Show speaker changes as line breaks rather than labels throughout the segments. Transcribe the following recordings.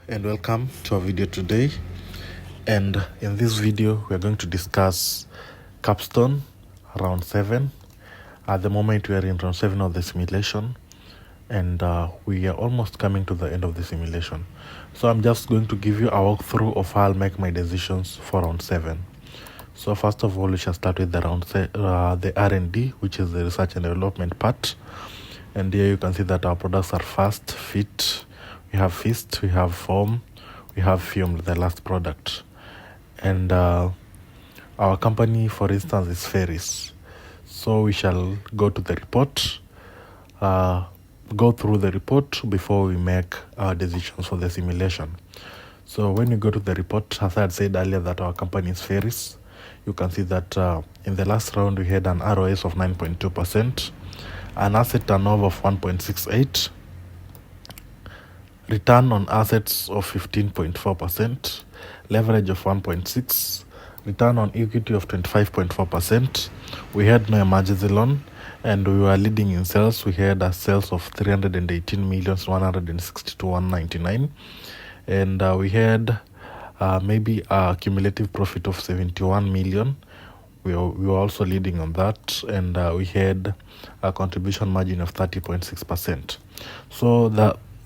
and welcome to our video today. And in this video we are going to discuss capstone round 7. At the moment we are in round 7 of the simulation, and we are almost coming to the end of the simulation. So I'm just going to give you a walkthrough of how I'll make my decisions for round 7. So first of all, we shall start with the R&D, which is the research and development part. And here you can see that our products are fast, fit, we have fist, we have foam, we have fume, the last product. And our company, for instance, is Ferris. So we shall go to the report, go through the report before we make our decisions for the simulation. So when you go to the report, as I had said earlier that our company is Ferris, you can see that in the last round we had an ROS of 9.2%, an asset turnover of 1.68, return on assets of 15.4%, leverage of 1.6, return on equity of 25.4%. We had no emergency loan, and we were leading in sales. We had a sales of 318,162,199, and we had maybe a cumulative profit of 71 million. We were also leading on that, and we had a contribution margin of 30.6%. So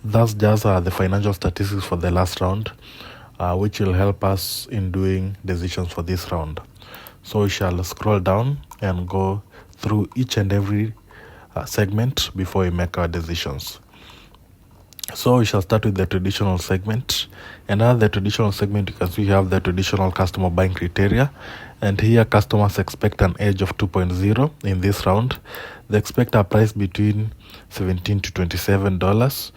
that's just the financial statistics for the last round, which will help us in doing decisions for this round. So we shall scroll down and go through each and every segment before we make our decisions. So we shall start with the traditional segment. And under the traditional segment, you can see we have the traditional customer buying criteria. And here customers expect an edge of 2.0 in this round. They expect a price between $17 to $27,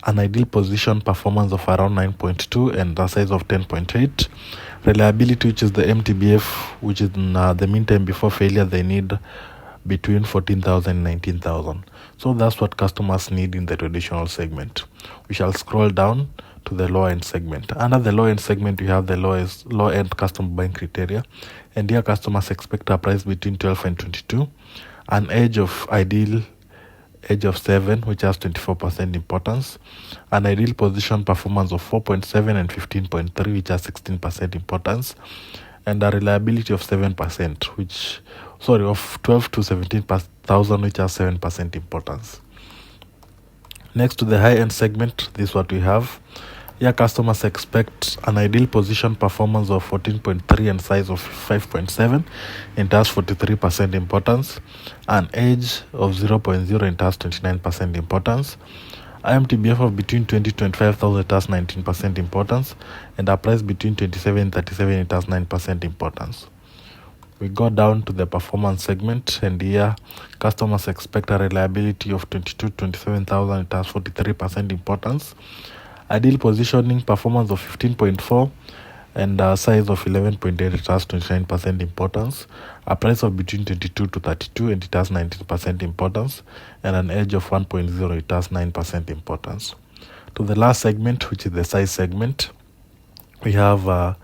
an ideal position performance of around 9.2 and a size of 10.8. Reliability, which is the MTBF, which is in the meantime before failure, they need between 14,000 and 19,000. So that's what customers need in the traditional segment. We shall scroll down to the low end segment. Under the low end segment, we have the low end customer buying criteria, and here customers expect a price between 12 and 22, an age of 7, which has 24% importance, an ideal position performance of 4.7 and 15.3, which has 16% importance, and a reliability of 7%, of 12 to 17,000, which has 7% importance. Next, to the high-end segment, this is what we have. Here customers expect an ideal position performance of 14.3 and size of 5.7. It has 43% importance. An age of 0.0, it has 29% importance. IMTBF of between 20 to 25,000, it has 19% importance. And a price between 27 and 37, it has 9% importance. We go down to the performance segment, and here customers expect a reliability of 22 to 27,000, it has 43% importance. Ideal positioning performance of 15.4 and a size of 11.8, it has 29% importance. A price of between 22 to 32, and it has 19% importance. And an edge of 1.0, it has 9% importance. To the last segment, which is the size segment, we have the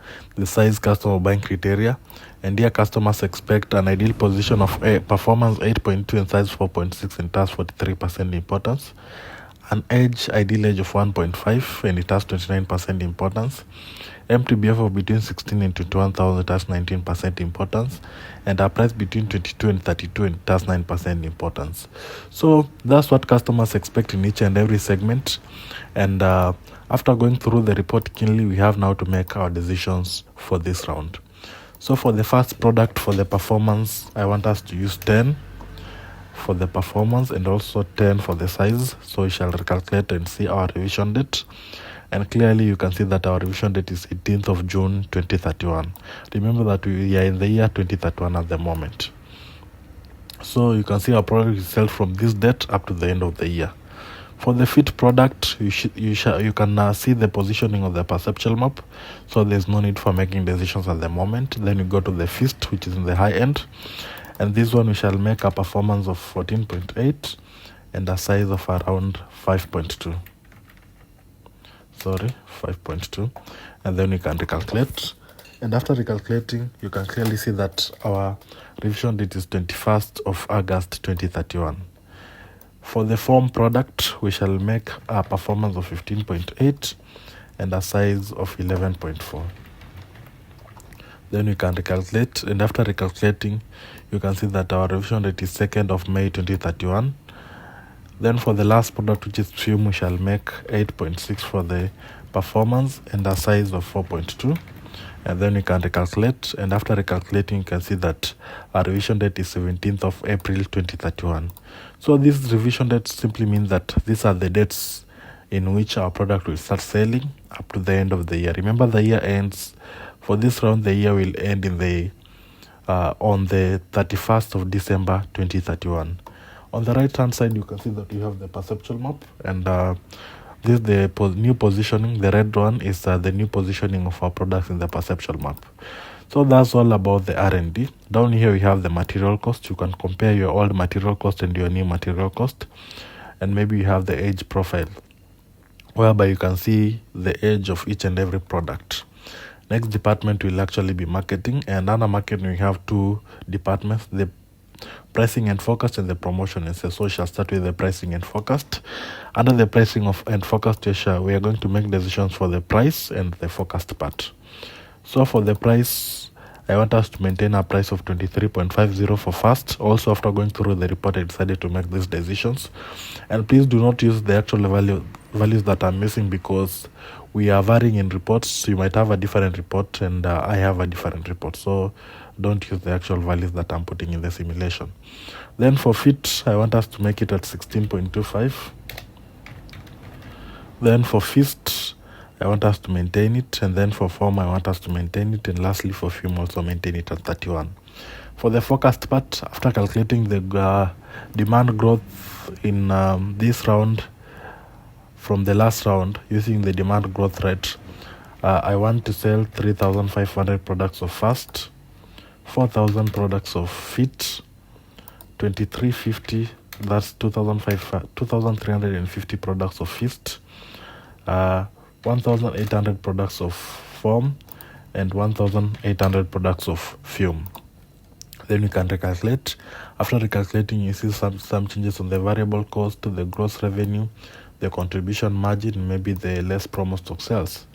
size customer buying criteria, and here customers expect an ideal position of performance 8.2 and size 4.6, and it has 43% importance. An ideal age of 1.5, and it has 29% importance. MTBF of between 16 and 21,000, it has 19% importance. And a price between 22 and 32, and it has 9% importance. So that's what customers expect in each and every segment. And after going through the report keenly, we have now to make our decisions for this round. So for the first product, for the performance, I want us to use 10 for the performance and also 10 for the size. So we shall recalculate and see our revision date. And clearly you can see that our revision date is 18th of June 2031. Remember that we are in the year 2031 at the moment. So you can see our product is sold from this date up to the end of the year. For the fit product, you can see the positioning of the perceptual map, so there's no need for making decisions at the moment. Then you go to the fist, which is in the high end, and this one we shall make a performance of 14.8 and a size of around 5.2. And then we can recalculate, and after recalculating you can clearly see that our revision date is 21st of August 2031. For the foam product, we shall make a performance of 15.8 and a size of 11.4. Then we can recalculate, and after recalculating, you can see that our revision date is 2nd of May 2031. Then for the last product, which is fume, we shall make 8.6 for the performance and a size of 4.2. And then we can recalculate, and after recalculating, you can see that our revision date is 17th of April 2031. So this revision date simply means that these are the dates in which our product will start selling up to the end of the year. Remember, the year ends, for this round, the year will end in the on the 31st of December 2031. On the right hand side, you can see that we have the perceptual map, and this is the new positioning. The red one is the new positioning of our products in the perceptual map. So that's all about the R&D. Down here we have the material cost. You can compare your old material cost and your new material cost. And maybe you have the age profile, whereby you can see the age of each and every product. Next department will actually be marketing, and under marketing we have two departments, the pricing and forecast and the promotion and sales. So we shall start with the pricing and forecast. Under the pricing and forecast, we are going to make decisions for the price and the forecast part. So for the price, I want us to maintain a price of 23.50 for first. Also, after going through the report, I decided to make these decisions. And please do not use the actual values that I'm missing, because we are varying in reports. You might have a different report and I have a different report. So don't use the actual values that I'm putting in the simulation. Then for fit, I want us to make it at 16.25. Then for fist, I want us to maintain it. And then for form, I want us to maintain it. And lastly, for fume, also maintain it at 31. For the forecast part, after calculating the demand growth in this round from the last round, using the demand growth rate, I want to sell 3,500 products of fast, 4,000 products of fit, 2350, that's 2,350 products of fist, 1,800 products of foam, and 1,800 products of fume. Then you can recalculate. After recalculating, you see some changes on the variable cost, the gross revenue, the contribution margin, maybe the less promo stock sales.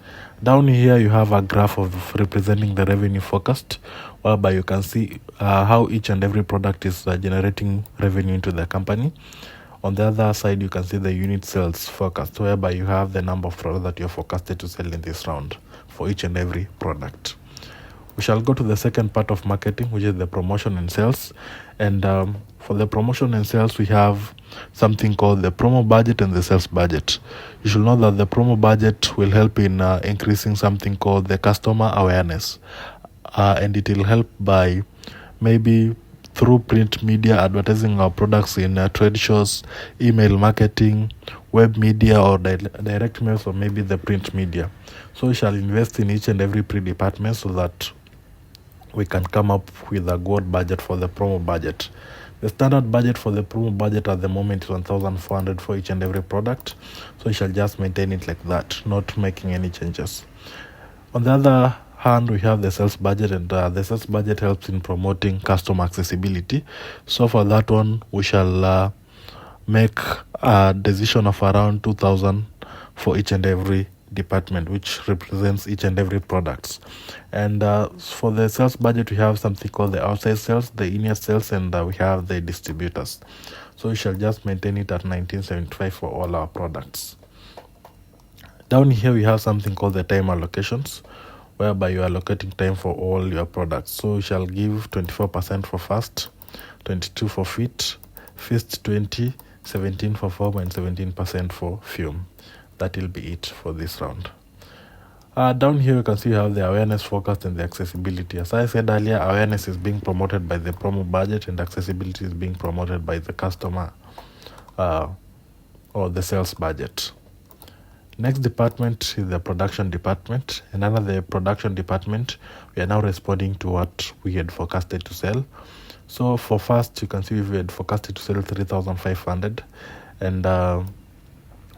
Down here you have a graph of representing the revenue forecast, whereby you can see how each and every product is generating revenue into the company. On the other side, you can see the unit sales forecast, whereby you have the number of products that you're forecasted to sell in this round for each and every product. We shall go to the second part of marketing, which is the promotion and sales. And for the promotion and sales, we have something called the promo budget and the sales budget. You should know that the promo budget will help in increasing something called the customer awareness. And it will help by maybe through print media, advertising our products in trade shows, email marketing, web media, or direct mails, or maybe the print media. So we shall invest in each and every department so that we can come up with a good budget for the promo budget. The standard budget for the promo budget at the moment is 1,400 for each and every product. So we shall just maintain it like that, not making any changes. On the other hand, we have the sales budget, and the sales budget helps in promoting customer accessibility. So for that one, we shall make a decision of around 2,000 for each and every department, which represents each and every products. And for the sales budget, we have something called the outside sales, the in-year sales, and we have the distributors. So we shall just maintain it at 1975 for all our products. Down here we have something called the time allocations, whereby you are allocating time for all your products. So we shall give 24% for fast, 22 for fit, fist 20, 17 for foam, and 17% for fume. That will be it for this round. Down here you can see you have the awareness forecast and the accessibility. As I said earlier, awareness is being promoted by the promo budget, and accessibility is being promoted by the customer or the sales budget. Next department is the production department, and under the production department, we are now responding to what we had forecasted to sell. So for first, you can see we had forecasted to sell 3,500, and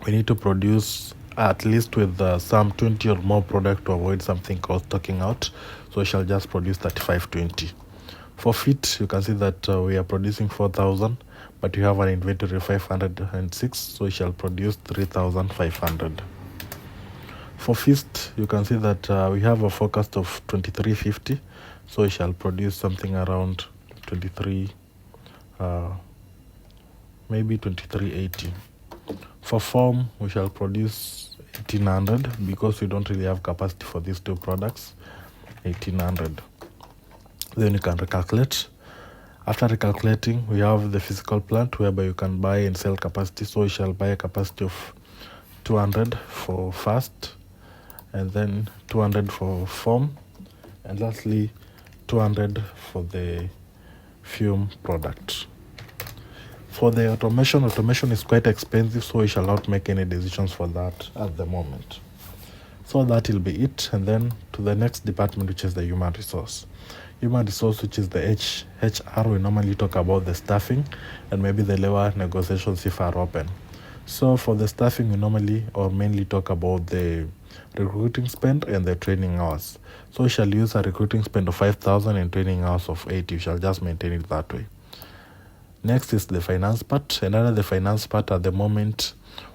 we need to produce at least with some 20 or more product to avoid something called stocking out. So we shall just produce 3520. For fit, you can see that we are producing 4,000, but we have an inventory of 506, so we shall produce 3,500. For feast, you can see that we have a forecast of 2350, so we shall produce something around 23, maybe 2380. For form, we shall produce 1800 because we don't really have capacity for these two products. 1800. Then you can recalculate. After recalculating, we have the physical plant whereby you can buy and sell capacity. So we shall buy a capacity of 200 for fast, and then 200 for foam, and lastly 200 for the fume product. For the automation is quite expensive, so we shall not make any decisions for that at the moment. So that will be it, and then to the next department, which is the human resource. Human resource, which is the HR, we normally talk about the staffing and maybe the labor negotiations if are open. So for the staffing, we normally or mainly talk about the recruiting spend and the training hours. So we shall use a recruiting spend of 5,000 and training hours of 80. We shall just maintain it that way. Next is the finance part. And under the finance part, at the moment,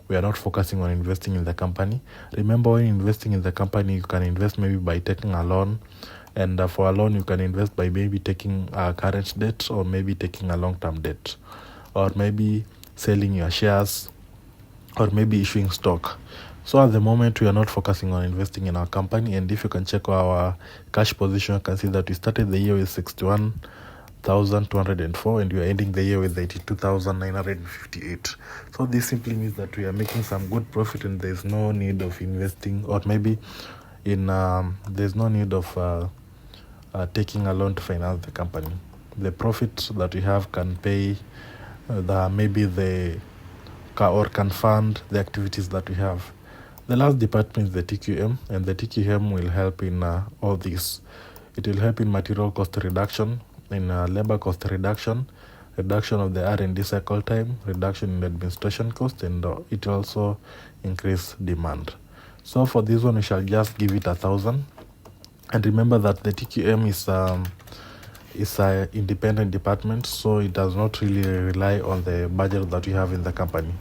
we are not focusing on investing in the company. Remember, when investing in the company, you can invest maybe by taking a loan. And for a loan, you can invest by maybe taking a current debt or maybe taking a long-term debt, or maybe selling your shares, or maybe issuing stock. So at the moment, we are not focusing on investing in our company. And if you can check our cash position, you can see that we started the year with 61,204 and we are ending the year with 82,958. So this simply means that we are making some good profit and there's no need of investing, or maybe there's no need of taking a loan to finance the company. The profit that we have can pay can fund the activities that we have. The last department is the TQM, and the TQM will help in all this. It will help in material cost reduction, in labor cost reduction, reduction of the R&D cycle time, reduction in administration cost, and it will also increase demand. So for this one, we shall just give it 1,000. And remember that the TQM is an independent department, so it does not really rely on the budget that we have in the company.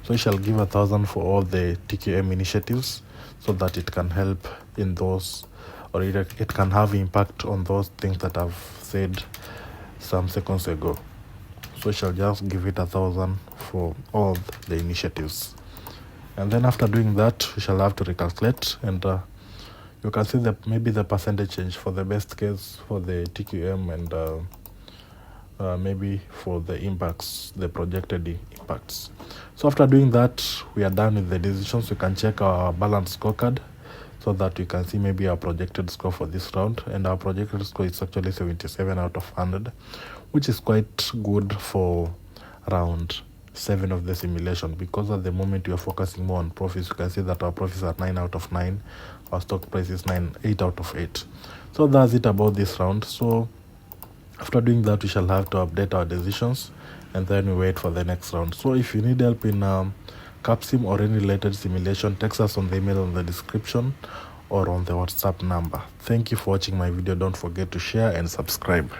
So we shall give 1,000 for all the TQM initiatives, so that it can help in those, or it can have impact on those things that I've said some seconds ago. So we shall just give it 1,000 for all the initiatives. And then after doing that, we shall have to recalculate, and you can see that maybe the percentage change for the best case for the TQM, and maybe for the impacts, the projected impacts. So after doing that, we are done with the decisions. We can check our balance scorecard so that we can see maybe our projected score for this round. And our projected score is actually 77 out of 100, which is quite good for round 7 of the simulation, because at the moment we are focusing more on profits. You can see that our profits are 9 out of 9. Our stock price is 8 out of 8. So that's it about this round. So after doing that, we shall have to update our decisions, and then we wait for the next round. So if you need help in CapSim or any related simulation, text us on the email on the description or on the WhatsApp number. Thank you for watching my video. Don't forget to share and subscribe.